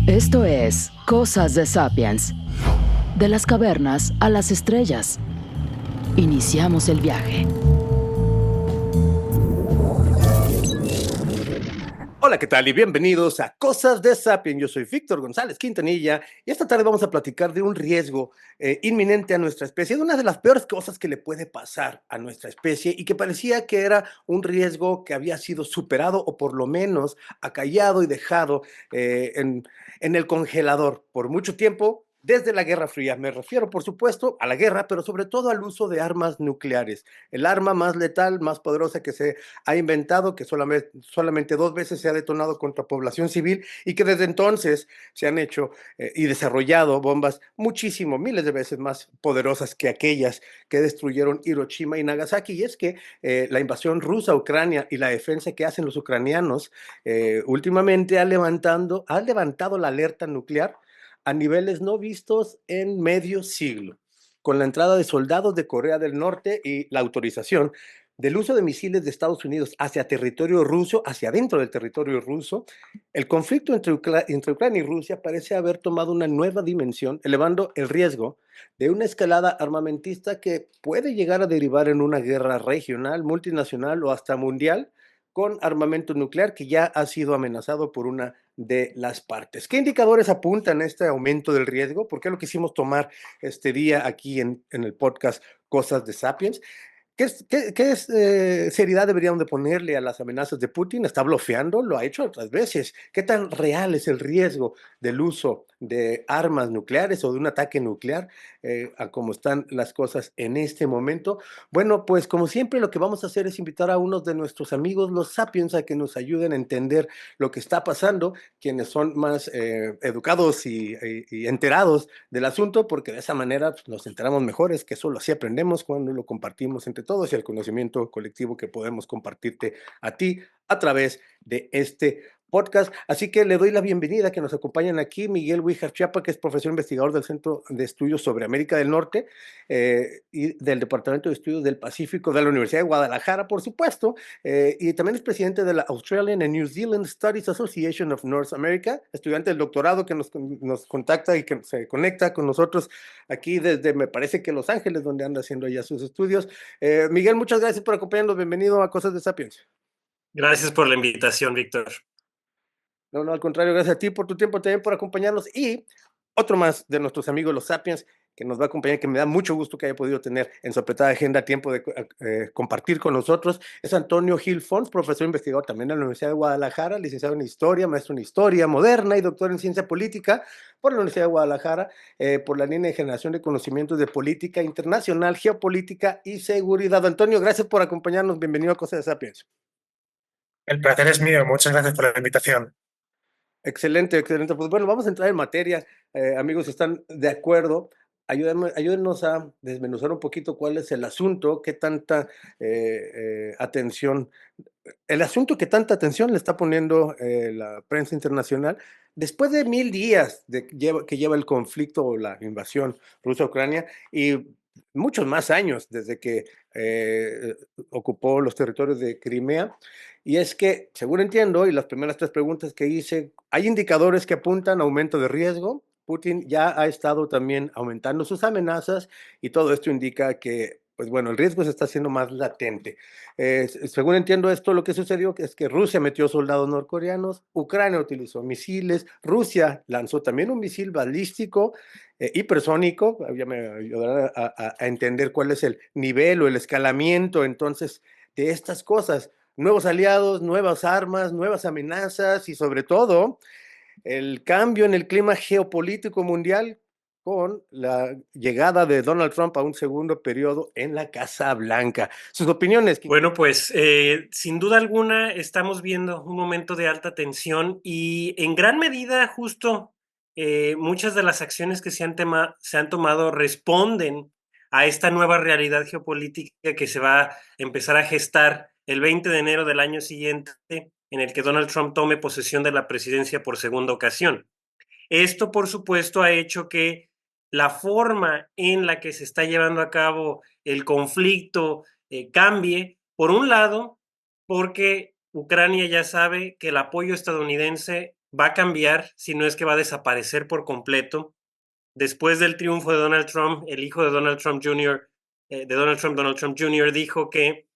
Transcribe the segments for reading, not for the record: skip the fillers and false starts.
Esto es Cosas de Sapiens. De las cavernas a las estrellas. Iniciamos el viaje. Hola, ¿qué tal? Y bienvenidos a Cosas de Sapiens. Yo soy Víctor González Quintanilla y esta tarde vamos a platicar de un riesgo inminente a nuestra especie, de una de las peores cosas que le puede pasar a nuestra especie y que parecía que era un riesgo que había sido superado o por lo menos acallado y dejado en el congelador por mucho tiempo. Desde la Guerra Fría, me refiero por supuesto a la guerra, pero sobre todo al uso de armas nucleares, el arma más letal, más poderosa que se ha inventado, que solamente 2 veces se ha detonado contra población civil y que desde entonces se han hecho y desarrollado bombas muchísimo, miles de veces más poderosas que aquellas que destruyeron Hiroshima y Nagasaki. Y es que la invasión rusa a Ucrania y la defensa que hacen los ucranianos últimamente ha levantado la alerta nuclear a niveles no vistos en medio siglo, con la entrada de soldados de Corea del Norte y la autorización del uso de misiles de Estados Unidos hacia territorio ruso, hacia adentro del territorio ruso. El conflicto entre Ucrania y Rusia parece haber tomado una nueva dimensión, elevando el riesgo de una escalada armamentista que puede llegar a derivar en una guerra regional, multinacional o hasta mundial, con armamento nuclear que ya ha sido amenazado por una de las partes. ¿Qué indicadores apuntan a este aumento del riesgo? ¿Por qué lo quisimos tomar este día aquí en el podcast Cosas de Sapiens? ¿Qué seriedad deberíamos de ponerle a las amenazas de Putin? ¿Está bloqueando? Lo ha hecho otras veces. ¿Qué tan real es el riesgo del uso de armas nucleares o de un ataque nuclear a cómo están las cosas en este momento? Bueno, pues como siempre lo que vamos a hacer es invitar a unos de nuestros amigos, los Sapiens, a que nos ayuden a entender lo que está pasando, quienes son más educados y enterados del asunto, porque de esa manera pues, nos enteramos mejores, que solo así aprendemos cuando lo compartimos entre todos y el conocimiento colectivo que podemos compartirte a ti a través de este podcast. Así que le doy la bienvenida que nos acompañan aquí Miguel Huíjar Chiapa, que es profesor investigador del Centro de Estudios sobre América del Norte y del Departamento de Estudios del Pacífico de la Universidad de Guadalajara, por supuesto, y también es presidente de la Australian and New Zealand Studies Association of North America, estudiante del doctorado que nos contacta y que se conecta con nosotros aquí desde, me parece que Los Ángeles, donde anda haciendo ya sus estudios. Miguel, muchas gracias por acompañarnos. Bienvenido a Cosas de Sapiens. Gracias por la invitación, Víctor. No, al contrario, gracias a ti por tu tiempo, también por acompañarnos. Y otro más de nuestros amigos los Sapiens, que nos va a acompañar, que me da mucho gusto que haya podido tener en su apretada agenda tiempo de compartir con nosotros, es Antonio Gil Fons, profesor investigador también en la Universidad de Guadalajara, licenciado en Historia, maestro en Historia Moderna y doctor en Ciencia Política por la Universidad de Guadalajara, por la línea de generación de conocimientos de política internacional, geopolítica y seguridad. Antonio, gracias por acompañarnos. Bienvenido a Cosas de Sapiens. El placer es mío. Muchas gracias por la invitación. Excelente, excelente. Pues bueno, vamos a entrar en materia. Amigos, si están de acuerdo, ayúdenos a desmenuzar un poquito cuál es el asunto, qué tanta atención, el asunto que tanta atención le está poniendo la prensa internacional después de 1000 días que lleva el conflicto o la invasión rusa-Ucrania y muchos más años desde que ocupó los territorios de Crimea. Y es que, según entiendo, y las primeras 3 preguntas que hice, hay indicadores que apuntan a aumento de riesgo. Putin ya ha estado también aumentando sus amenazas y todo esto indica que, pues bueno, el riesgo se está haciendo más latente. Según entiendo esto, lo que sucedió es que Rusia metió soldados norcoreanos, Ucrania utilizó misiles, Rusia lanzó también un misil balístico hipersónico, ya me ayudará a entender cuál es el nivel o el escalamiento entonces de estas cosas. Nuevos aliados, nuevas armas, nuevas amenazas y sobre todo el cambio en el clima geopolítico mundial con la llegada de Donald Trump a un segundo periodo en la Casa Blanca. ¿Sus opiniones? Bueno, pues sin duda alguna estamos viendo un momento de alta tensión y en gran medida justo muchas de las acciones que se han tomado responden a esta nueva realidad geopolítica que se va a empezar a gestar el 20 de enero del año siguiente, en el que Donald Trump tome posesión de la presidencia por segunda ocasión. Esto, por supuesto, ha hecho que la forma en la que se está llevando a cabo el conflicto cambie, por un lado, porque Ucrania ya sabe que el apoyo estadounidense va a cambiar, si no es que va a desaparecer por completo. Después del triunfo de Donald Trump, el hijo de Donald Trump Jr., Donald Trump Jr., dijo que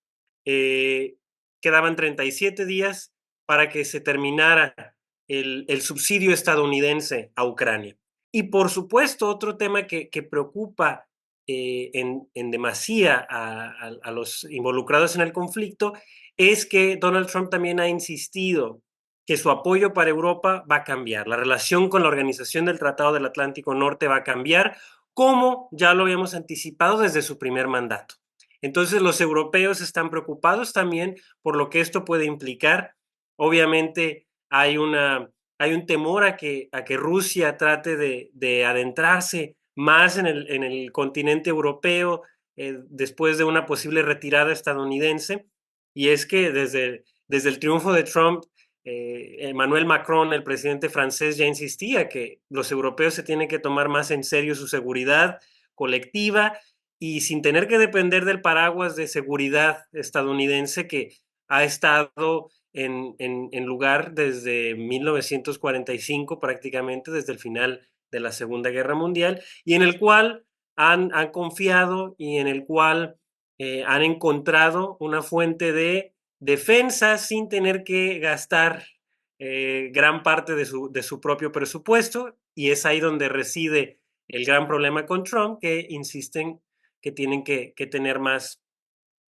quedaban 37 días para que se terminara el subsidio estadounidense a Ucrania. Y por supuesto, otro tema que preocupa en demasía a los involucrados en el conflicto es que Donald Trump también ha insistido que su apoyo para Europa va a cambiar. La relación con la Organización del Tratado del Atlántico Norte va a cambiar, como ya lo habíamos anticipado desde su primer mandato. Entonces los europeos están preocupados también por lo que esto puede implicar. Obviamente hay un temor a que Rusia trate de adentrarse más en el continente europeo después de una posible retirada estadounidense. Y es que desde el triunfo de Trump, Emmanuel Macron, el presidente francés, ya insistía que los europeos se tienen que tomar más en serio su seguridad colectiva y sin tener que depender del paraguas de seguridad estadounidense que ha estado en lugar desde 1945, prácticamente desde el final de la Segunda Guerra Mundial, y en el cual han confiado y en el cual han encontrado una fuente de defensa sin tener que gastar gran parte de su propio presupuesto, y es ahí donde reside el gran problema con Trump, que insisten que tienen que tener más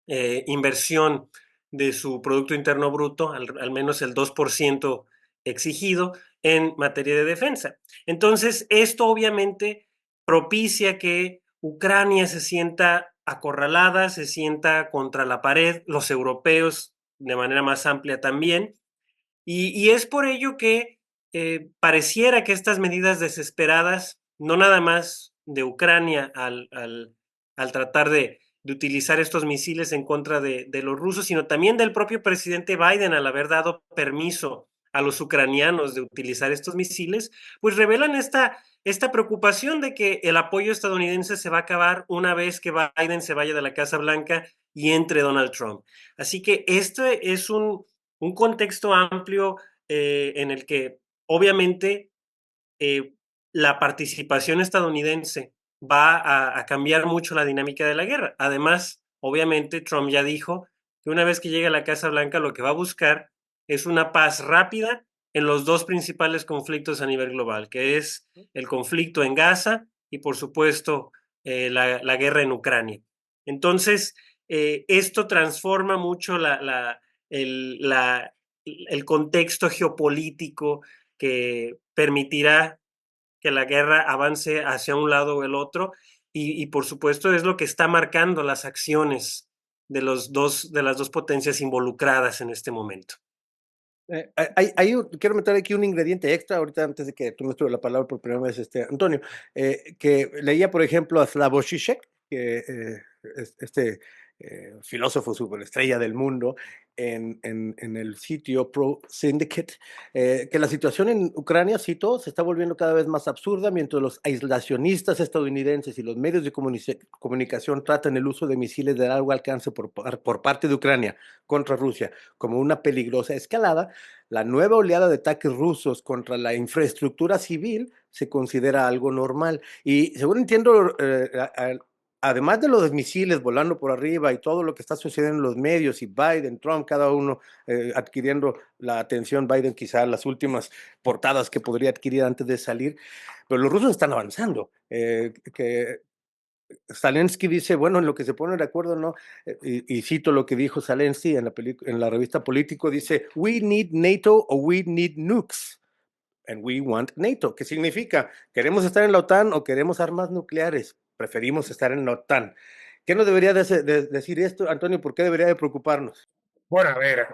inversión de su Producto Interno Bruto, al menos el 2% exigido en materia de defensa. Entonces, esto obviamente propicia que Ucrania se sienta acorralada, se sienta contra la pared, los europeos de manera más amplia también, y es por ello que pareciera que estas medidas desesperadas, no nada más de Ucrania al tratar de utilizar estos misiles en contra de los rusos, sino también del propio presidente Biden al haber dado permiso a los ucranianos de utilizar estos misiles, pues revelan esta preocupación de que el apoyo estadounidense se va a acabar una vez que Biden se vaya de la Casa Blanca y entre Donald Trump. Así que este es un contexto amplio en el que obviamente eh, la participación estadounidense va a cambiar mucho la dinámica de la guerra. Además, obviamente, Trump ya dijo que una vez que llegue a la Casa Blanca, lo que va a buscar es una paz rápida en los dos principales conflictos a nivel global, que es el conflicto en Gaza y, por supuesto, la guerra en Ucrania. Entonces, esto transforma mucho el, la, el contexto geopolítico que permitirá que la guerra avance hacia un lado o el otro y por supuesto es lo que está marcando las acciones de las dos potencias involucradas en este momento. Quiero meter aquí un ingrediente extra, ahorita antes de que tú me la palabra por primera vez, Antonio, que leía, por ejemplo, a Slavoj Žižek, que es filósofo superestrella del mundo, en el sitio Pro Syndicate, que la situación en Ucrania, cito, se está volviendo cada vez más absurda mientras los aislacionistas estadounidenses y los medios de comunicación tratan el uso de misiles de largo alcance por parte de Ucrania contra Rusia como una peligrosa escalada. La nueva oleada de ataques rusos contra la infraestructura civil se considera algo normal. Y según entiendo, además de los misiles volando por arriba y todo lo que está sucediendo en los medios y Biden, Trump, cada uno adquiriendo la atención, Biden quizá las últimas portadas que podría adquirir antes de salir, pero los rusos están avanzando. Que Zelensky dice, bueno, en lo que se pone de acuerdo, ¿no? Y cito lo que dijo Zelensky en la revista Político, dice, we need NATO or we need nukes. And we want NATO. ¿Qué significa? ¿Queremos estar en la OTAN o queremos armas nucleares? Preferimos estar en la OTAN. ¿Qué nos debería decir esto, Antonio? ¿Por qué debería de preocuparnos? Bueno, a ver,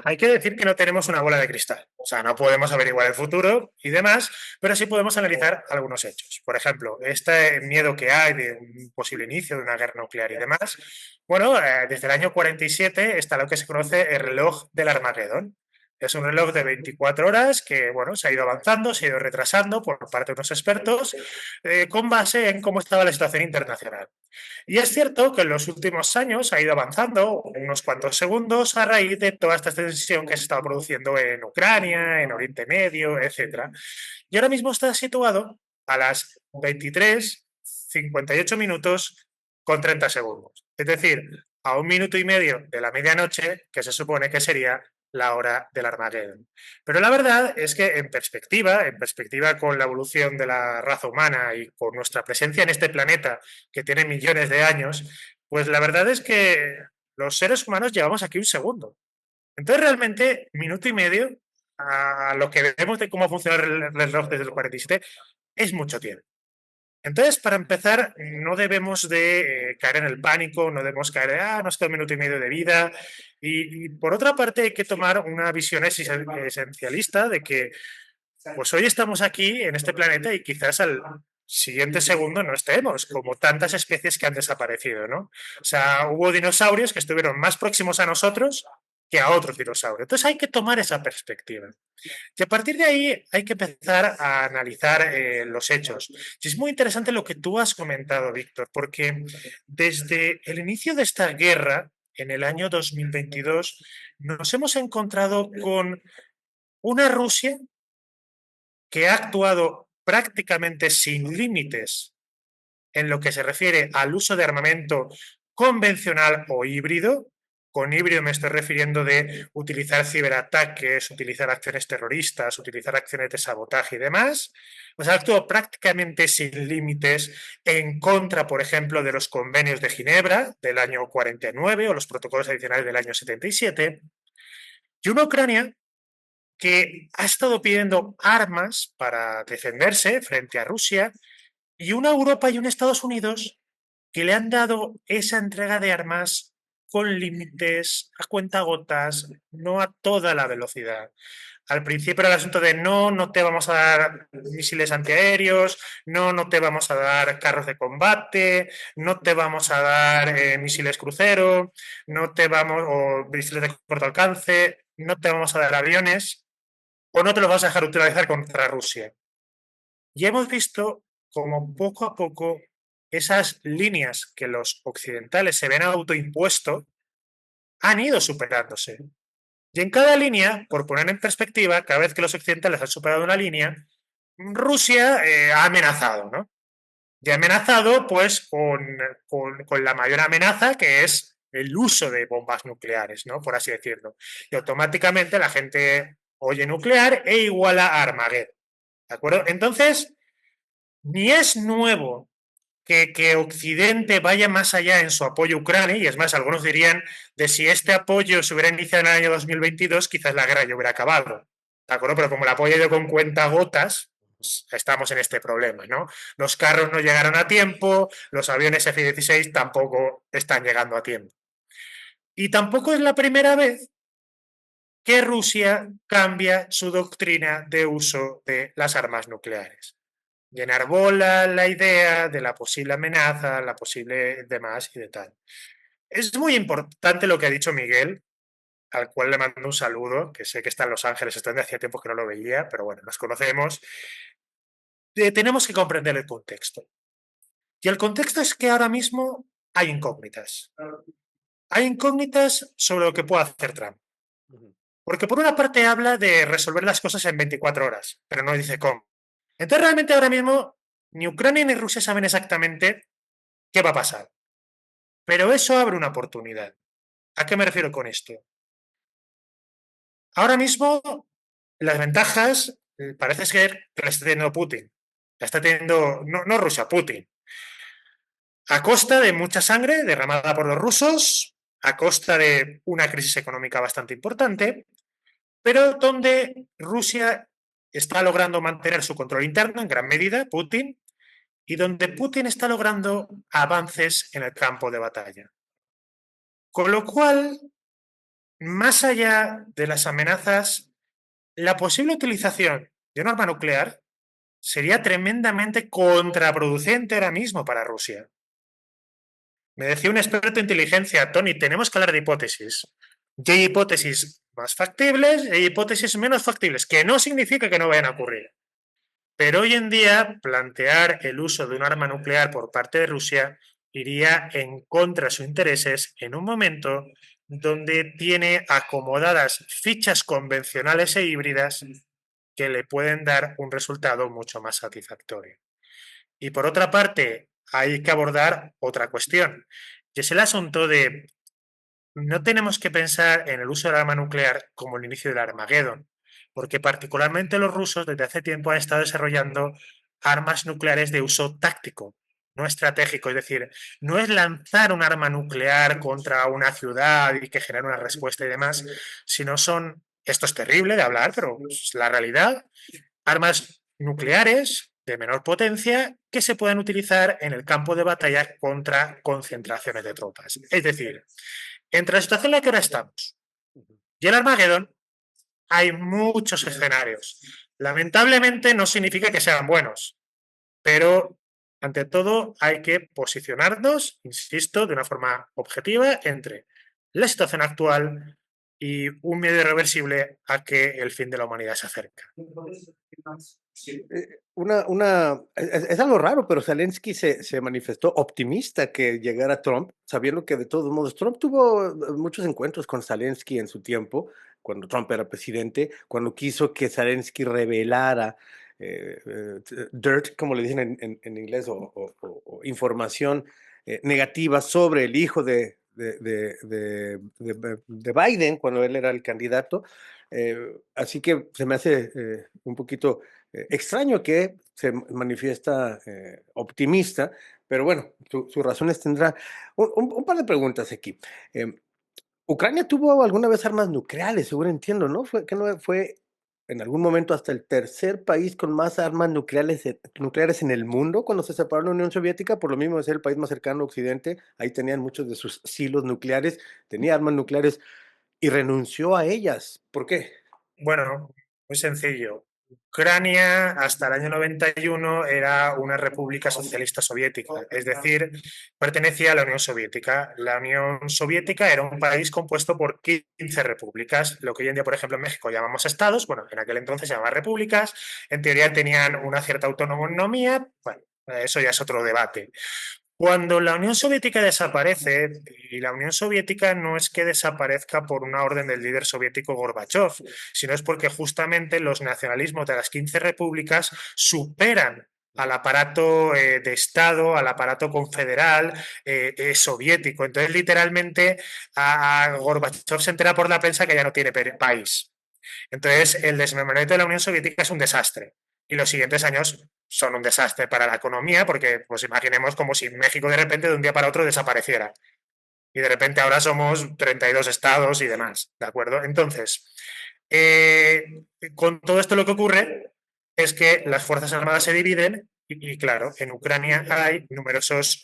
hay que decir que no tenemos una bola de cristal. O sea, no podemos averiguar el futuro y demás, pero sí podemos analizar algunos hechos. Por ejemplo, este miedo que hay de un posible inicio de una guerra nuclear y demás. Bueno, desde el año 47 está lo que se conoce el reloj del Armagedón. Es un reloj de 24 horas que, bueno, se ha ido avanzando, se ha ido retrasando por parte de unos expertos con base en cómo estaba la situación internacional. Y es cierto que en los últimos años ha ido avanzando unos cuantos segundos a raíz de toda esta tensión que se estaba produciendo en Ucrania, en Oriente Medio, etcétera. Y ahora mismo está situado a las 23:58 minutos con 30 segundos. Es decir, a 1 minuto y medio de la medianoche, que se supone que sería la hora del Armagedón. Pero la verdad es que en perspectiva con la evolución de la raza humana y con nuestra presencia en este planeta que tiene millones de años, pues la verdad es que los seres humanos llevamos aquí un segundo. Entonces realmente, minuto y medio, a lo que vemos de cómo funciona el reloj desde el 47, es mucho tiempo. Entonces, para empezar, no debemos de caer en el pánico, no debemos caer de, nos queda 1 minuto y medio de vida. Y por otra parte, hay que tomar una visión esencialista de que, pues hoy estamos aquí en este planeta y quizás al siguiente segundo no estemos, como tantas especies que han desaparecido, ¿no? O sea, hubo dinosaurios que estuvieron más próximos a nosotros que a otros dinosaurios. Entonces hay que tomar esa perspectiva. Y a partir de ahí hay que empezar a analizar los hechos. Y es muy interesante lo que tú has comentado, Víctor, porque desde el inicio de esta guerra, en el año 2022, nos hemos encontrado con una Rusia que ha actuado prácticamente sin límites en lo que se refiere al uso de armamento convencional o híbrido. Con híbrido me estoy refiriendo de utilizar ciberataques, utilizar acciones terroristas, utilizar acciones de sabotaje y demás. Pues actuó prácticamente sin límites en contra, por ejemplo, de los convenios de Ginebra del año 49 o los protocolos adicionales del año 77. Y una Ucrania que ha estado pidiendo armas para defenderse frente a Rusia y una Europa y un Estados Unidos que le han dado esa entrega de armas con límites, a cuentagotas, no a toda la velocidad. Al principio era el asunto de no te vamos a dar misiles antiaéreos, no te vamos a dar carros de combate, no te vamos a dar misiles crucero, no te vamos, o misiles de corto alcance, no te vamos a dar aviones, o no te los vas a dejar utilizar contra Rusia. Y hemos visto como poco a poco esas líneas que los occidentales se ven autoimpuesto han ido superándose. Y en cada línea, por poner en perspectiva, cada vez que los occidentales han superado una línea, Rusia ha amenazado, ¿no? Y ha amenazado pues con la mayor amenaza, que es el uso de bombas nucleares, ¿no? Por así decirlo. Y automáticamente la gente oye nuclear e iguala a Armageddon. ¿De acuerdo? Entonces, ni es nuevo que Occidente vaya más allá en su apoyo a Ucrania, y es más, algunos dirían de si este apoyo se hubiera iniciado en el año 2022, quizás la guerra ya hubiera acabado. ¿De acuerdo? Pero como el apoyo ha ido con cuentagotas, pues estamos en este problema, ¿no? Los carros no llegaron a tiempo, los aviones F-16 tampoco están llegando a tiempo. Y tampoco es la primera vez que Rusia cambia su doctrina de uso de las armas nucleares. Y enarbola la idea de la posible amenaza, la posible demás y de tal. Es muy importante lo que ha dicho Miguel, al cual le mando un saludo, que sé que está en Los Ángeles, está desde hacía tiempo que no lo veía, pero bueno, nos conocemos. Tenemos que comprender el contexto. Y el contexto es que ahora mismo hay incógnitas. Hay incógnitas sobre lo que puede hacer Trump. Porque por una parte habla de resolver las cosas en 24 horas, pero no dice cómo. Entonces realmente ahora mismo ni Ucrania ni Rusia saben exactamente qué va a pasar. Pero eso abre una oportunidad. ¿A qué me refiero con esto? Ahora mismo las ventajas parece ser que las está teniendo Putin. La está teniendo, no Rusia, Putin. A costa de mucha sangre derramada por los rusos, a costa de una crisis económica bastante importante, pero donde Rusia está logrando mantener su control interno en gran medida, Putin, y donde Putin está logrando avances en el campo de batalla. Con lo cual, más allá de las amenazas, la posible utilización de un arma nuclear sería tremendamente contraproducente ahora mismo para Rusia. Me decía un experto en inteligencia, Tony, tenemos que hablar de hipótesis. Y hay hipótesis más factibles y hay hipótesis menos factibles, que no significa que no vayan a ocurrir. Pero hoy en día, plantear el uso de un arma nuclear por parte de Rusia iría en contra de sus intereses en un momento donde tiene acomodadas fichas convencionales e híbridas que le pueden dar un resultado mucho más satisfactorio. Y por otra parte, hay que abordar otra cuestión, y es el asunto de no tenemos que pensar en el uso del arma nuclear como el inicio del Armagedón, porque particularmente los rusos desde hace tiempo han estado desarrollando armas nucleares de uso táctico, no estratégico. Es decir, no es lanzar un arma nuclear contra una ciudad y que genere una respuesta y demás, sino son, esto es terrible de hablar, pero es la realidad, armas nucleares de menor potencia que se puedan utilizar en el campo de batalla contra concentraciones de tropas. Es decir, entre la situación en la que ahora estamos y el Armagedón hay muchos escenarios. Lamentablemente no significa que sean buenos, pero ante todo hay que posicionarnos, insisto, de una forma objetiva entre la situación actual y un miedo irreversible a que el fin de la humanidad se acerca. Es algo raro, pero Zelensky se manifestó optimista que llegara Trump, sabiendo que de todos modos Trump tuvo muchos encuentros con Zelensky en su tiempo, cuando Trump era presidente, cuando quiso que Zelensky revelara dirt, como le dicen en inglés, o información negativa sobre el hijo de Biden, cuando él era el candidato. Así que se me hace un poquito extraño que se manifiesta optimista, pero bueno, sus razones tendrá. Un par de preguntas aquí. Em, Ucrania tuvo alguna vez armas nucleares, seguro entiendo, ¿no? Que no fue en algún momento hasta el tercer país con más armas nucleares en el mundo cuando se separó la Unión Soviética, por lo mismo de ser el país más cercano a Occidente, ahí tenían muchos de sus silos nucleares, tenía armas nucleares y renunció a ellas. ¿Por qué? Bueno, muy sencillo. Ucrania hasta el año 91 era una república socialista soviética, es decir, pertenecía a la Unión Soviética. La Unión Soviética era un país compuesto por 15 repúblicas, lo que hoy en día, por ejemplo, en México llamamos estados, bueno, en aquel entonces se llamaban repúblicas, en teoría tenían una cierta autonomía, bueno, eso ya es otro debate. Cuando la Unión Soviética desaparece, y la Unión Soviética no es que desaparezca por una orden del líder soviético Gorbachev, sino es porque justamente los nacionalismos de las 15 repúblicas superan al aparato de Estado, al aparato confederal soviético. Entonces, literalmente, a Gorbachev se entera por la prensa que ya no tiene país. Entonces, el desmembramiento de la Unión Soviética es un desastre. Y los siguientes años son un desastre para la economía, porque pues imaginemos como si México de repente de un día para otro desapareciera. Y de repente ahora somos 32 estados y demás, ¿de acuerdo? Entonces, con todo esto lo que ocurre es que las Fuerzas Armadas se dividen y claro, en Ucrania hay numerosos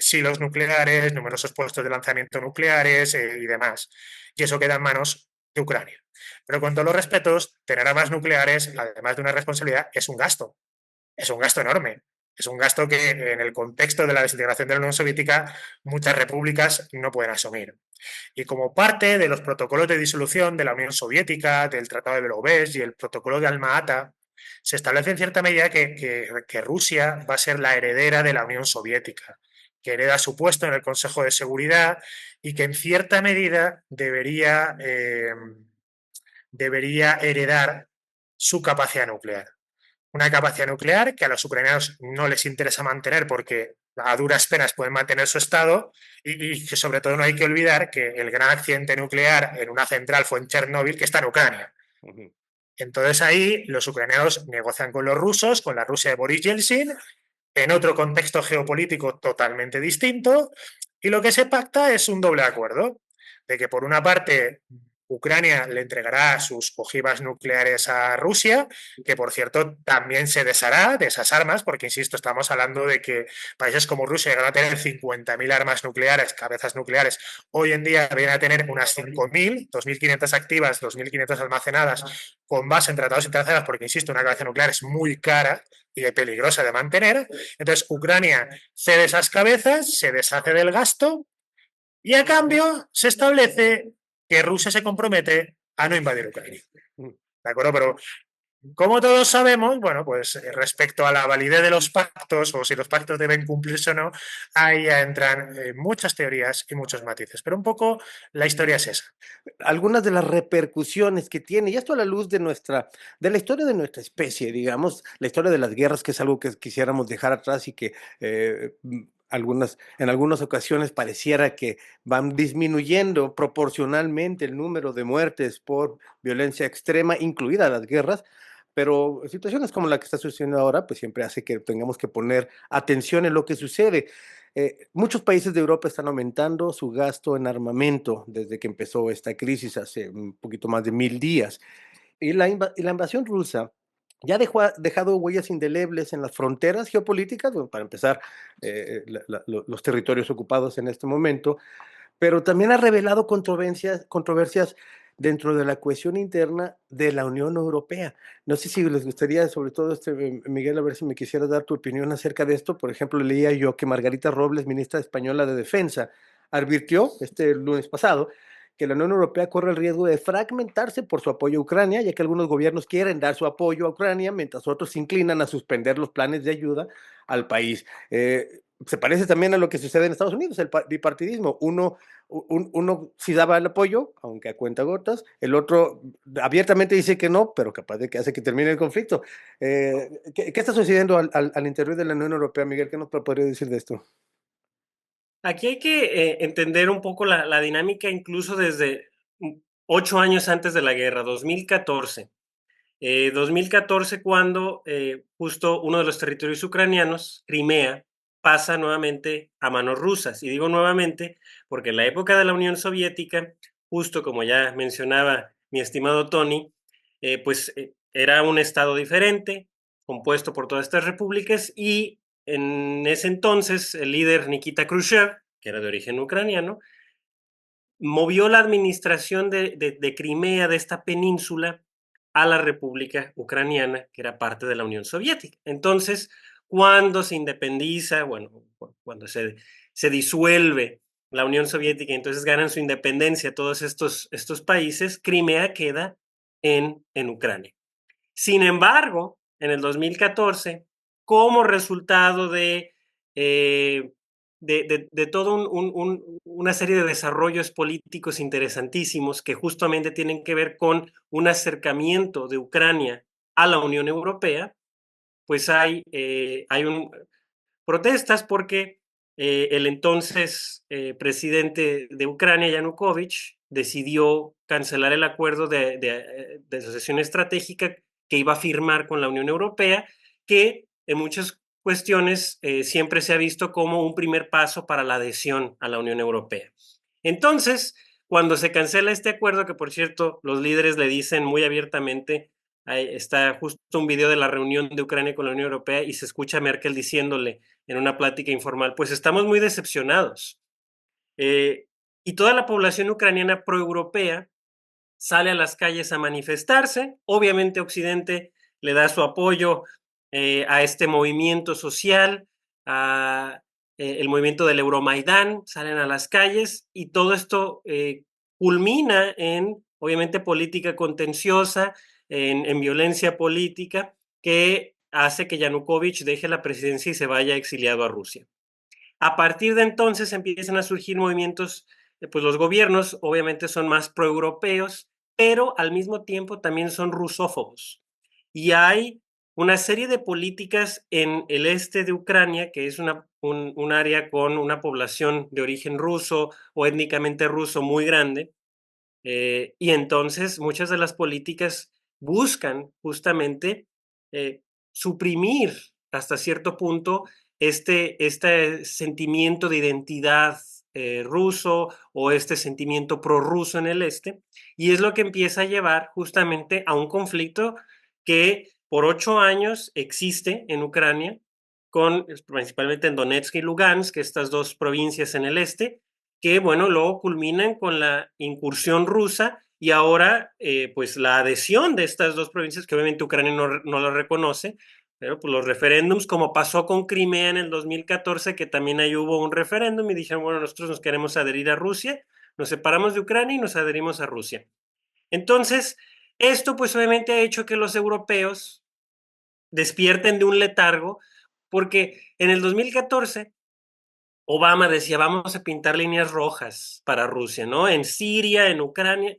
silos nucleares, numerosos puestos de lanzamiento nucleares y demás. Y eso queda en manos de Ucrania. Pero con todos los respetos, tener armas nucleares, además de una responsabilidad, es un gasto. Es un gasto enorme. Es un gasto que en el contexto de la desintegración de la Unión Soviética muchas repúblicas no pueden asumir. Y como parte de los protocolos de disolución de la Unión Soviética, del Tratado de Belovéd y el protocolo de Alma-Ata, se establece en cierta medida que Rusia va a ser la heredera de la Unión Soviética, que hereda su puesto en el Consejo de Seguridad y que en cierta medida debería heredar su capacidad nuclear. Una capacidad nuclear que a los ucranianos no les interesa mantener porque a duras penas pueden mantener su estado y que sobre todo no hay que olvidar que el gran accidente nuclear en una central fue en Chernóbil, que está en Ucrania. Entonces ahí los ucranianos negocian con los rusos, con la Rusia de Boris Yeltsin, en otro contexto geopolítico totalmente distinto, y lo que se pacta es un doble acuerdo, de que por una parte Ucrania le entregará sus ojivas nucleares a Rusia, que por cierto también se deshará de esas armas, porque insisto, estamos hablando de que países como Rusia llegan a tener 50.000 armas nucleares, cabezas nucleares, hoy en día vienen a tener unas 5.000, 2.500 activas, 2.500 almacenadas, con base en tratados internacionales, porque insisto, una cabeza nuclear es muy cara y peligrosa de mantener. Entonces Ucrania cede esas cabezas, se deshace del gasto y a cambio se establece que Rusia se compromete a no invadir Ucrania. Mm. ¿De acuerdo? Pero como todos sabemos, bueno, pues respecto a la validez de los pactos o si los pactos deben cumplirse o no, ahí ya entran muchas teorías y muchos matices. Pero un poco la historia es esa. Algunas de las repercusiones que tiene, y esto a la luz de de la historia de nuestra especie, digamos, la historia de las guerras, que es algo que quisiéramos dejar atrás y que en algunas ocasiones pareciera que van disminuyendo proporcionalmente el número de muertes por violencia extrema, incluidas las guerras. Pero situaciones como la que está sucediendo ahora, pues siempre hace que tengamos que poner atención en lo que sucede. Muchos países de Europa están aumentando su gasto en armamento desde que empezó esta crisis hace un poquito más de 1000 días. Y la invasión rusa ya ha dejado huellas indelebles en las fronteras geopolíticas, bueno, para empezar, los territorios ocupados en este momento, pero también ha revelado controversias dentro de la cohesión interna de la Unión Europea. No sé si les gustaría, sobre todo, Miguel, a ver si me quisieras dar tu opinión acerca de esto. Por ejemplo, leía yo que Margarita Robles, ministra española de Defensa, advirtió este lunes pasado que la Unión Europea corre el riesgo de fragmentarse por su apoyo a Ucrania, ya que algunos gobiernos quieren dar su apoyo a Ucrania, mientras otros se inclinan a suspender los planes de ayuda al país. Se parece también a lo que sucede en Estados Unidos, el bipartidismo. Uno sí daba el apoyo, aunque a cuentagotas, el otro abiertamente dice que no, pero capaz de que hace que termine el conflicto. ¿Qué está sucediendo al interior de la Unión Europea, Miguel? ¿Qué nos podría decir de esto? Aquí hay que entender un poco la dinámica incluso desde 8 años antes de la guerra, 2014. 2014 cuando justo uno de los territorios ucranianos, Crimea, pasa nuevamente a manos rusas. Y digo nuevamente porque en la época de la Unión Soviética, justo como ya mencionaba mi estimado Tony, era un estado diferente, compuesto por todas estas repúblicas, y en ese entonces el líder Nikita Khrushchev, que era de origen ucraniano, movió la administración de Crimea, de esta península, a la República Ucraniana, que era parte de la Unión Soviética. Entonces, cuando se independiza, bueno, cuando se disuelve la Unión Soviética y entonces ganan su independencia todos estos países, Crimea queda en Ucrania. Sin embargo, en el 2014, como resultado de toda una serie de desarrollos políticos interesantísimos que justamente tienen que ver con un acercamiento de Ucrania a la Unión Europea, pues hay protestas porque el entonces presidente de Ucrania, Yanukovych, decidió cancelar el acuerdo de asociación estratégica que iba a firmar con la Unión Europea, que en muchas cuestiones siempre se ha visto como un primer paso para la adhesión a la Unión Europea. Entonces, cuando se cancela este acuerdo, que por cierto los líderes le dicen muy abiertamente, ahí está justo un video de la reunión de Ucrania con la Unión Europea y se escucha a Merkel diciéndole en una plática informal, pues estamos muy decepcionados. Y toda la población ucraniana proeuropea sale a las calles a manifestarse. Obviamente Occidente le da su apoyo a este movimiento social, el movimiento del Euromaidán, salen a las calles y todo esto culmina en, obviamente, política contenciosa, en violencia política, que hace que Yanukovych deje la presidencia y se vaya exiliado a Rusia. A partir de entonces empiezan a surgir movimientos, pues los gobiernos obviamente son más proeuropeos, pero al mismo tiempo también son rusófobos. Y hay una serie de políticas en el este de Ucrania, que es un área con una población de origen ruso o étnicamente ruso muy grande, y entonces muchas de las políticas buscan justamente suprimir hasta cierto punto este sentimiento de identidad ruso o este sentimiento prorruso en el este, y es lo que empieza a llevar justamente a un conflicto que por 8 años existe en Ucrania, principalmente en Donetsk y Lugansk, estas dos provincias en el este, que bueno, luego culminan con la incursión rusa y ahora pues la adhesión de estas dos provincias, que obviamente Ucrania no lo reconoce, pero pues los referéndums, como pasó con Crimea en el 2014, que también ahí hubo un referéndum y dijeron, bueno, nosotros nos queremos adherir a Rusia, nos separamos de Ucrania y nos adherimos a Rusia. Entonces, esto pues obviamente ha hecho que los europeos despierten de un letargo, porque en el 2014 Obama decía, vamos a pintar líneas rojas para Rusia, ¿no? En Siria, en Ucrania.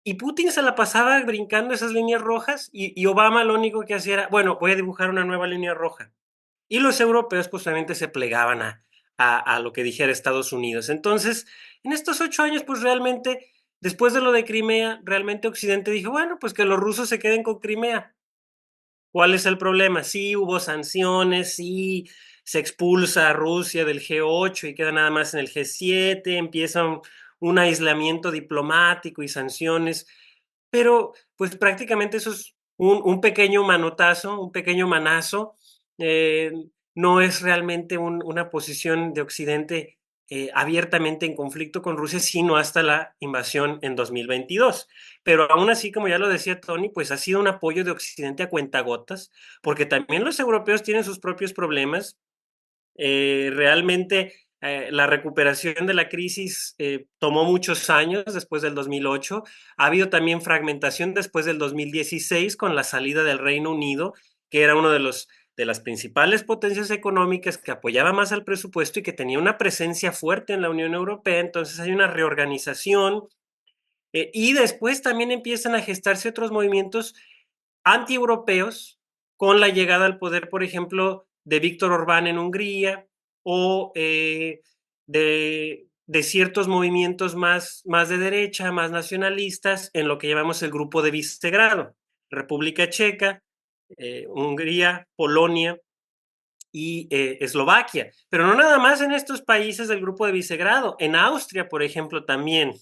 Y Putin se la pasaba brincando esas líneas rojas y Obama lo único que hacía era, bueno, voy a dibujar una nueva línea roja. Y los europeos pues obviamente se plegaban a lo que dijera Estados Unidos. Entonces, en estos 8 años pues realmente, después de lo de Crimea, realmente Occidente dijo, bueno, pues que los rusos se queden con Crimea. ¿Cuál es el problema? Sí hubo sanciones, sí se expulsa a Rusia del G8 y queda nada más en el G7, empieza un aislamiento diplomático y sanciones, pero pues prácticamente eso es un pequeño manotazo, un pequeño manazo, eh, no es realmente una posición de Occidente abiertamente en conflicto con Rusia, sino hasta la invasión en 2022. Pero aún así, como ya lo decía Tony, pues ha sido un apoyo de Occidente a cuentagotas, porque también los europeos tienen sus propios problemas. Realmente la recuperación de la crisis tomó muchos años después del 2008. Ha habido también fragmentación después del 2016 con la salida del Reino Unido, que era uno de las principales potencias económicas que apoyaba más al presupuesto y que tenía una presencia fuerte en la Unión Europea. Entonces hay una reorganización y después también empiezan a gestarse otros movimientos antieuropeos con la llegada al poder, por ejemplo, de Víctor Orbán en Hungría o de ciertos movimientos más de derecha, más nacionalistas, en lo que llamamos el Grupo de Visegrado, República Checa, Hungría, Polonia y Eslovaquia. Pero no nada más en estos países del Grupo de Visegrado, en Austria, por ejemplo, también.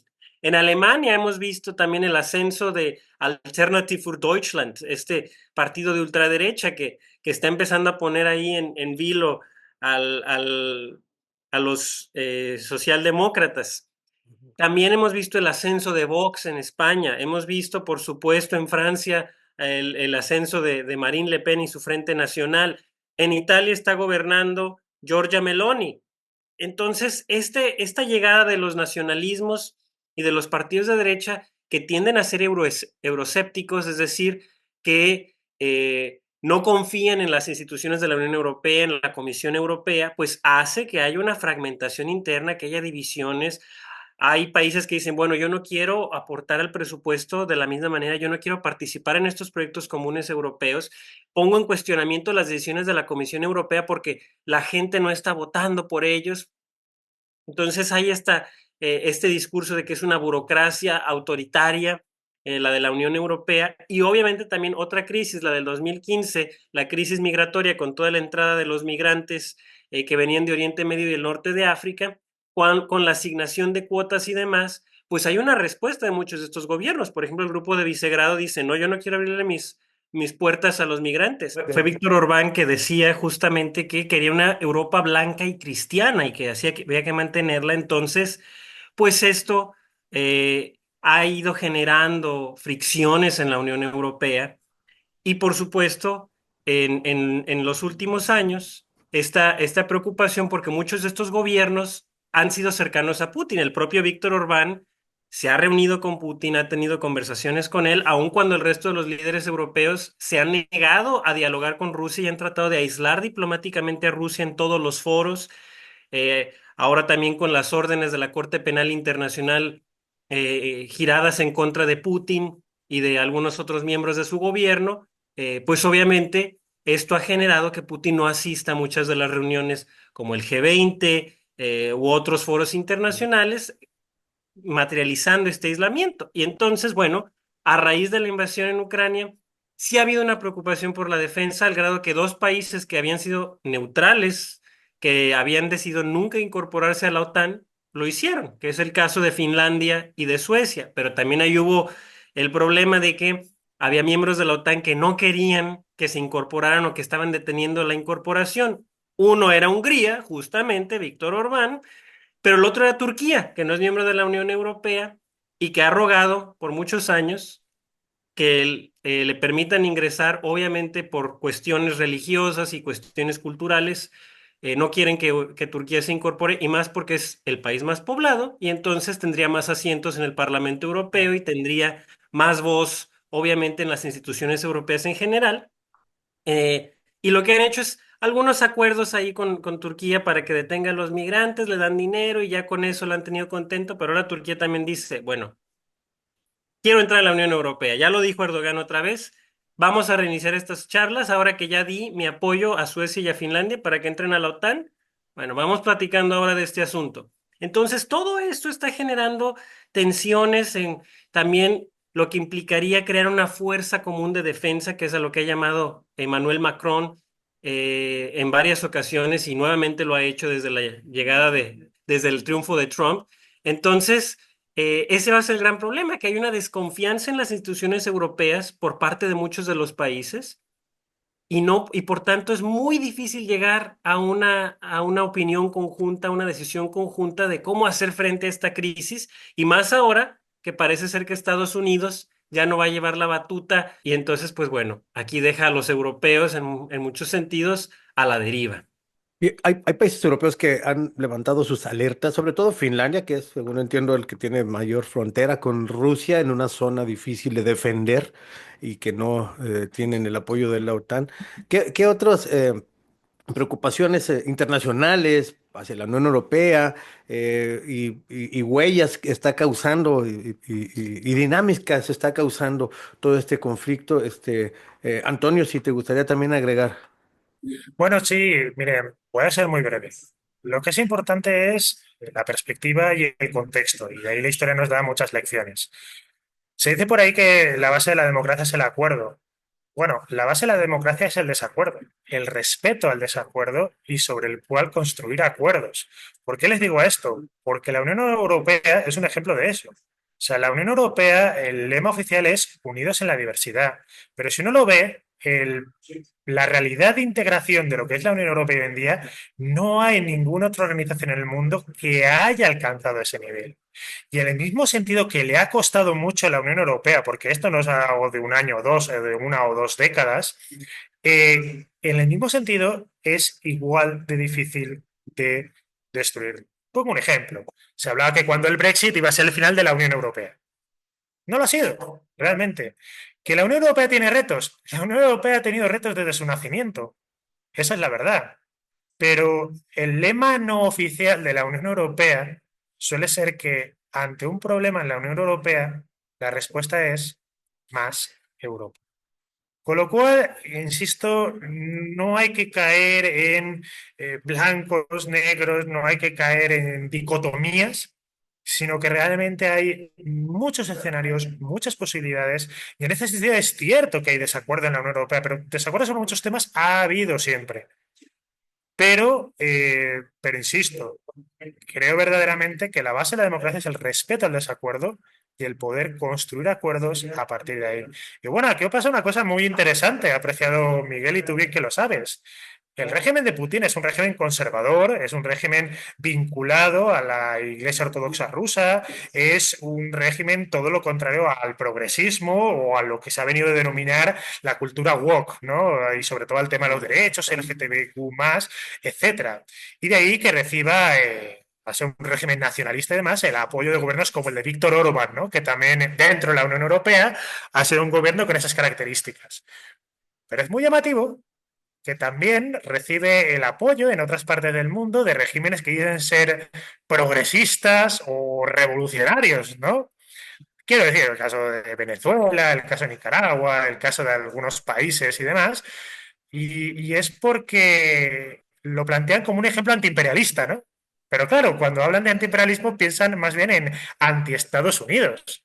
En Alemania hemos visto también el ascenso de Alternative für Deutschland, este partido de ultraderecha que está empezando a poner ahí en vilo a los socialdemócratas. También hemos visto el ascenso de Vox en España, hemos visto, por supuesto, en Francia el ascenso de Marine Le Pen y su Frente Nacional. En Italia está gobernando Giorgia Meloni. Entonces, esta llegada de los nacionalismos y de los partidos de derecha que tienden a ser euroscépticos, es decir, que no confían en las instituciones de la Unión Europea, en la Comisión Europea, pues hace que haya una fragmentación interna, que haya divisiones. Hay países que dicen, bueno, yo no quiero aportar al presupuesto de la misma manera, yo no quiero participar en estos proyectos comunes europeos. Pongo en cuestionamiento las decisiones de la Comisión Europea porque la gente no está votando por ellos. Entonces hay este discurso de que es una burocracia autoritaria, la de la Unión Europea, y obviamente también otra crisis, la del 2015, la crisis migratoria con toda la entrada de los migrantes que venían de Oriente Medio y el norte de África, con la asignación de cuotas y demás, pues hay una respuesta de muchos de estos gobiernos. Por ejemplo, el grupo de Visegrado dice, no, yo no quiero abrirle mis puertas a los migrantes. Fue Víctor Orbán que decía justamente que quería una Europa blanca y cristiana y que había que mantenerla. Entonces, pues esto ha ido generando fricciones en la Unión Europea y por supuesto en los últimos años esta preocupación porque muchos de estos gobiernos han sido cercanos a Putin. El propio Víctor Orbán se ha reunido con Putin, ha tenido conversaciones con él, aun cuando el resto de los líderes europeos se han negado a dialogar con Rusia y han tratado de aislar diplomáticamente a Rusia en todos los foros. Ahora también con las órdenes de la Corte Penal Internacional giradas en contra de Putin y de algunos otros miembros de su gobierno, pues obviamente esto ha generado que Putin no asista a muchas de las reuniones como el G20 u otros foros internacionales, materializando este aislamiento. Y entonces, bueno, a raíz de la invasión en Ucrania, sí ha habido una preocupación por la defensa, al grado que dos países que habían sido neutrales, que habían decidido nunca incorporarse a la OTAN, lo hicieron, que es el caso de Finlandia y de Suecia. Pero también ahí hubo el problema de que había miembros de la OTAN que no querían que se incorporaran o que estaban deteniendo la incorporación. Uno era Hungría, justamente, Víctor Orbán, pero el otro era Turquía, que no es miembro de la Unión Europea y que ha rogado por muchos años que le permitan ingresar, obviamente por cuestiones religiosas y cuestiones culturales, no quieren que Turquía se incorpore, y más porque es el país más poblado, y entonces tendría más asientos en el Parlamento Europeo y tendría más voz, obviamente, en las instituciones europeas en general. Y lo que han hecho es algunos acuerdos ahí con Turquía para que detenga a los migrantes, le dan dinero y ya con eso lo han tenido contento, pero ahora Turquía también dice, bueno, quiero entrar a la Unión Europea. Ya lo dijo Erdogan otra vez. Vamos a reiniciar estas charlas ahora que ya di mi apoyo a Suecia y a Finlandia para que entren a la OTAN. Bueno, vamos platicando ahora de este asunto. Entonces, todo esto está generando tensiones en también lo que implicaría crear una fuerza común de defensa, que es a lo que ha llamado Emmanuel Macron en varias ocasiones y nuevamente lo ha hecho desde la llegada desde el triunfo de Trump. Entonces, ese va a ser el gran problema, que hay una desconfianza en las instituciones europeas por parte de muchos de los países y no, y por tanto es muy difícil llegar a una opinión conjunta, a una decisión conjunta de cómo hacer frente a esta crisis, y más ahora que parece ser que Estados Unidos ya no va a llevar la batuta, y entonces, pues bueno, aquí deja a los europeos en muchos sentidos a la deriva. Y hay países europeos que han levantado sus alertas, sobre todo Finlandia, que es, según entiendo, el que tiene mayor frontera con Rusia en una zona difícil de defender y que no tienen el apoyo de la OTAN. ¿Qué otras preocupaciones internacionales hacia la Unión Europea y huellas que está causando y dinámicas está causando todo este conflicto? Antonio, si te gustaría también agregar. Bueno, sí, mire, voy a ser muy breve. Lo que es importante es la perspectiva y el contexto, y de ahí la historia nos da muchas lecciones. Se dice por ahí que la base de la democracia es el acuerdo. Bueno, la base de la democracia es el desacuerdo, el respeto al desacuerdo y sobre el cual construir acuerdos. ¿Por qué les digo esto? Porque la Unión Europea es un ejemplo de eso. O sea, la Unión Europea, el lema oficial es unidos en la diversidad, pero si uno lo ve, la realidad de integración de lo que es la Unión Europea hoy en día, no hay ninguna otra organización en el mundo que haya alcanzado ese nivel. Y en el mismo sentido que le ha costado mucho a la Unión Europea, porque esto no es algo de un año o dos, de una o dos décadas, en el mismo sentido es igual de difícil de destruir. Pongo un ejemplo. Se hablaba que cuando el Brexit iba a ser el final de la Unión Europea. No lo ha sido, realmente. ¿Que la Unión Europea tiene retos? La Unión Europea ha tenido retos desde su nacimiento. Esa es la verdad. Pero el lema no oficial de la Unión Europea suele ser que ante un problema en la Unión Europea, la respuesta es más Europa. Con lo cual, insisto, no hay que caer en blancos, negros, no hay que caer en dicotomías, sino que realmente hay muchos escenarios, muchas posibilidades, y en ese sentido es cierto que hay desacuerdo en la Unión Europea, pero desacuerdo sobre muchos temas ha habido siempre. Pero insisto, creo verdaderamente que la base de la democracia es el respeto al desacuerdo y el poder construir acuerdos a partir de ahí. Y bueno, aquí pasa una cosa muy interesante, apreciado Miguel, y tú bien que lo sabes. El régimen de Putin es un régimen conservador, es un régimen vinculado a la Iglesia Ortodoxa rusa, es un régimen todo lo contrario al progresismo o a lo que se ha venido a denominar la cultura woke, ¿no? Y sobre todo al tema de los derechos, LGTBQ+, etcétera. Y de ahí que reciba a ser un régimen nacionalista y demás, el apoyo de gobiernos como el de Víctor Orbán, ¿no? Que también dentro de la Unión Europea ha sido un gobierno con esas características. Pero es muy llamativo que también recibe el apoyo en otras partes del mundo de regímenes que dicen ser progresistas o revolucionarios, ¿no? Quiero decir, el caso de Venezuela, el caso de Nicaragua, el caso de algunos países y demás, y es porque lo plantean como un ejemplo antiimperialista, ¿no? Pero claro, cuando hablan de antiimperialismo piensan más bien en anti-Estados Unidos,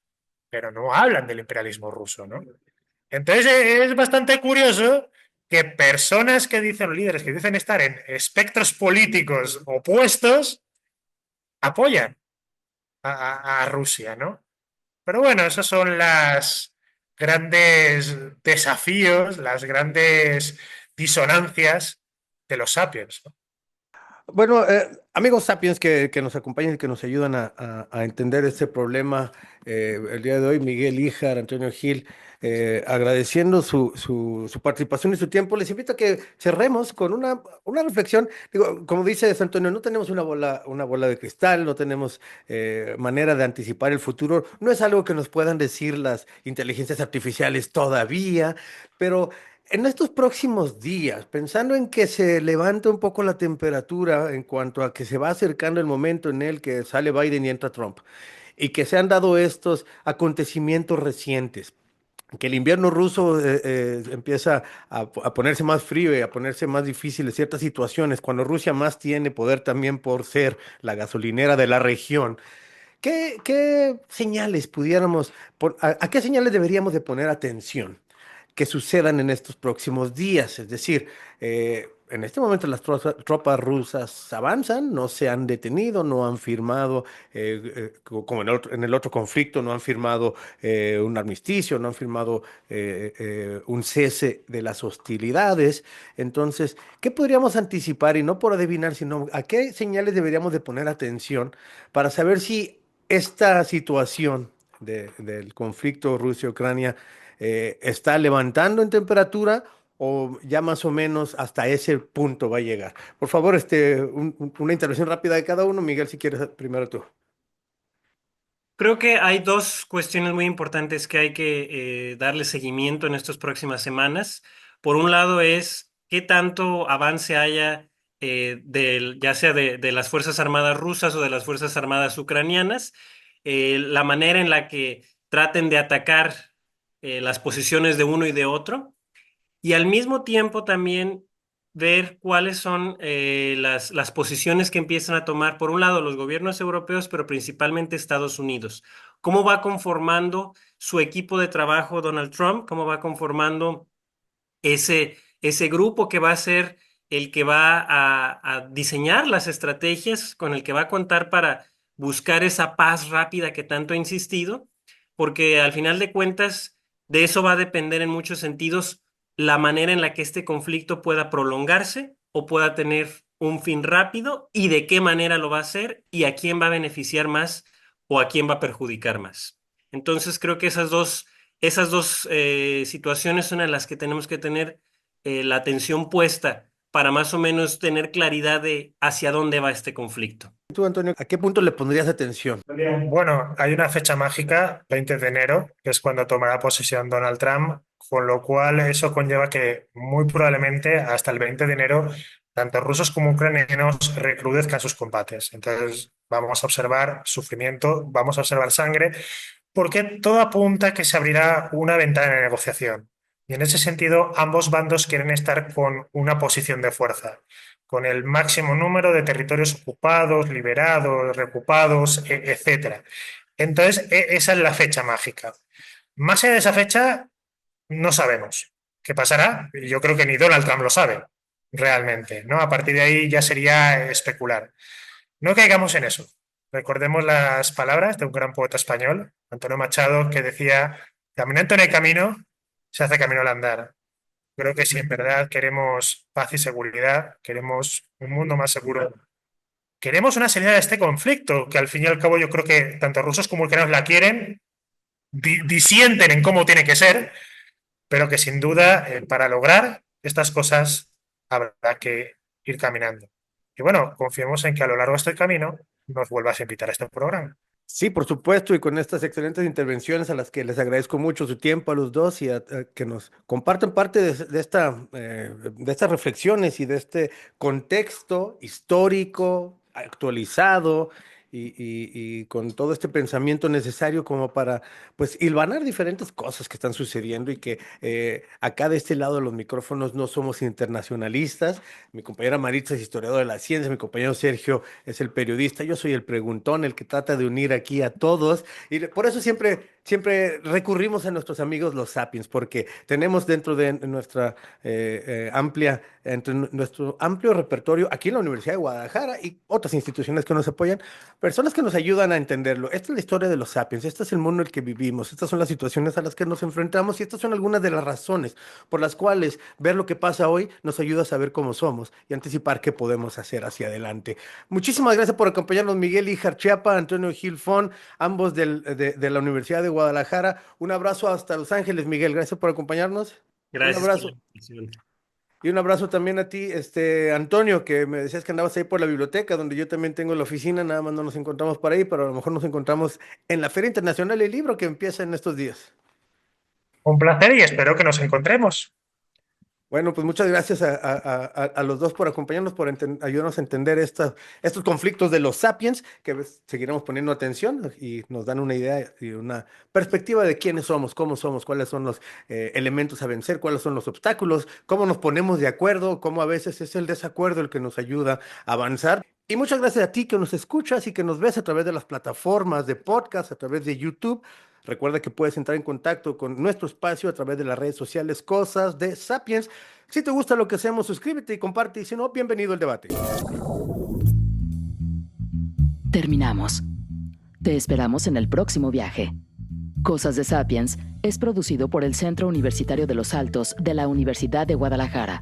pero no hablan del imperialismo ruso, ¿no? Entonces es bastante curioso que personas que dicen, líderes que dicen estar en espectros políticos opuestos, apoyan a Rusia, ¿no? Pero bueno, esos son las grandes desafíos, las grandes disonancias de los sapiens, ¿no? Bueno, amigos Sapiens que nos acompañan y que nos ayudan a entender este problema el día de hoy, Miguel Ijar, Antonio Gil, agradeciendo su participación y su tiempo, les invito a que cerremos con una reflexión. Digo, como dice Antonio, no tenemos una bola de cristal, no tenemos manera de anticipar el futuro, no es algo que nos puedan decir las inteligencias artificiales todavía, pero en estos próximos días, pensando en que se levanta un poco la temperatura en cuanto a que se va acercando el momento en el que sale Biden y entra Trump, y que se han dado estos acontecimientos recientes, que el invierno ruso empieza a ponerse más frío y a ponerse más difícil en ciertas situaciones, cuando Rusia más tiene poder también por ser la gasolinera de la región. ¿Qué señales pudiéramos, a qué señales deberíamos de poner atención que sucedan en estos próximos días? Es decir, en este momento las tropas rusas avanzan, no se han detenido, no han firmado, como en el otro conflicto, no han firmado un armisticio, no han firmado un cese de las hostilidades. Entonces, ¿qué podríamos anticipar? Y no por adivinar, sino a qué señales deberíamos de poner atención para saber si esta situación del conflicto Rusia-Ucrania está levantando en temperatura o ya más o menos hasta ese punto va a llegar. Por favor, una intervención rápida de cada uno. Miguel, si quieres primero tú. Creo que hay dos cuestiones muy importantes que hay que darle seguimiento en estas próximas semanas. Por un lado es qué tanto avance haya ya sea de las Fuerzas Armadas rusas o de las Fuerzas Armadas ucranianas, la manera en la que traten de atacar las posiciones de uno y de otro, y al mismo tiempo también ver cuáles son las posiciones que empiezan a tomar, por un lado, los gobiernos europeos, pero principalmente Estados Unidos. ¿Cómo va conformando su equipo de trabajo Donald Trump? ¿Cómo va conformando ese grupo que va a ser el que va a diseñar las estrategias, con el que va a contar para buscar esa paz rápida que tanto ha insistido? Porque al final de cuentas, de eso va a depender en muchos sentidos la manera en la que este conflicto pueda prolongarse o pueda tener un fin rápido, y de qué manera lo va a hacer y a quién va a beneficiar más o a quién va a perjudicar más. Entonces creo que esas dos situaciones son en las que tenemos que tener la atención puesta para más o menos tener claridad de hacia dónde va este conflicto. Tú, Antonio, ¿a qué punto le pondrías atención? Bueno, hay una fecha mágica, 20 de enero, que es cuando tomará posesión Donald Trump, con lo cual eso conlleva que muy probablemente hasta el 20 de enero tanto rusos como ucranianos recrudezcan sus combates. Entonces vamos a observar sufrimiento, vamos a observar sangre, porque todo apunta a que se abrirá una ventana de negociación. Y en ese sentido, ambos bandos quieren estar con una posición de fuerza, con el máximo número de territorios ocupados, liberados, reocupados, etcétera. Entonces, esa es la fecha mágica. Más allá de esa fecha, no sabemos qué pasará. Yo creo que ni Donald Trump lo sabe realmente, ¿no? A partir de ahí ya sería especular. No caigamos en eso. Recordemos las palabras de un gran poeta español, Antonio Machado, que decía: caminante no hay camino, se hace camino al andar. Creo que si en verdad queremos paz y seguridad, queremos un mundo más seguro, queremos una salida de este conflicto, que al fin y al cabo yo creo que tanto rusos como ucranianos la quieren, disienten en cómo tiene que ser, pero que sin duda para lograr estas cosas habrá que ir caminando. Y bueno, confiemos en que a lo largo de este camino nos vuelvas a invitar a este programa. Sí, por supuesto, y con estas excelentes intervenciones a las que les agradezco mucho su tiempo a los dos y a que nos compartan parte de estas reflexiones y de este contexto histórico, actualizado y con todo este pensamiento necesario como para, pues, hilvanar diferentes cosas que están sucediendo y que acá de este lado de los micrófonos no somos internacionalistas. Mi compañera Maritza es historiadora de la ciencia, mi compañero Sergio es el periodista, yo soy el preguntón, el que trata de unir aquí a todos, y por eso siempre siempre recurrimos a nuestros amigos los Sapiens, porque tenemos dentro de nuestra nuestro amplio repertorio aquí en la Universidad de Guadalajara y otras instituciones que nos apoyan, personas que nos ayudan a entenderlo. Esta es la historia de los Sapiens, este es el mundo en el que vivimos, estas son las situaciones a las que nos enfrentamos y estas son algunas de las razones por las cuales ver lo que pasa hoy nos ayuda a saber cómo somos y anticipar qué podemos hacer hacia adelante. Muchísimas gracias por acompañarnos, Miguel Ijar Chiapa, Antonio Gil Fon, ambos de la Universidad de Guadalajara. Un abrazo hasta Los Ángeles, Miguel. Gracias por acompañarnos. Gracias Un por abrazo. la invitación. Y un abrazo también a ti, Antonio, que me decías que andabas ahí por la biblioteca, donde yo también tengo la oficina, nada más no nos encontramos por ahí, pero a lo mejor nos encontramos en la Feria Internacional del Libro que empieza en estos días. Un placer y espero que nos encontremos. Bueno, pues muchas gracias a los dos por acompañarnos, por ayudarnos a entender estos conflictos de los sapiens, que seguiremos poniendo atención y nos dan una idea y una perspectiva de quiénes somos, cuáles son los elementos a vencer, cuáles son los obstáculos, cómo nos ponemos de acuerdo, cómo a veces es el desacuerdo el que nos ayuda a avanzar. Y muchas gracias a ti que nos escuchas y que nos ves a través de las plataformas de podcast, a través de YouTube. Recuerda que puedes entrar en contacto con nuestro espacio a través de las redes sociales Cosas de Sapiens. Si te gusta lo que hacemos, suscríbete y comparte. Y si no, bienvenido al debate. Terminamos. Te esperamos en el próximo viaje. Cosas de Sapiens es producido por el Centro Universitario de los Altos de la Universidad de Guadalajara.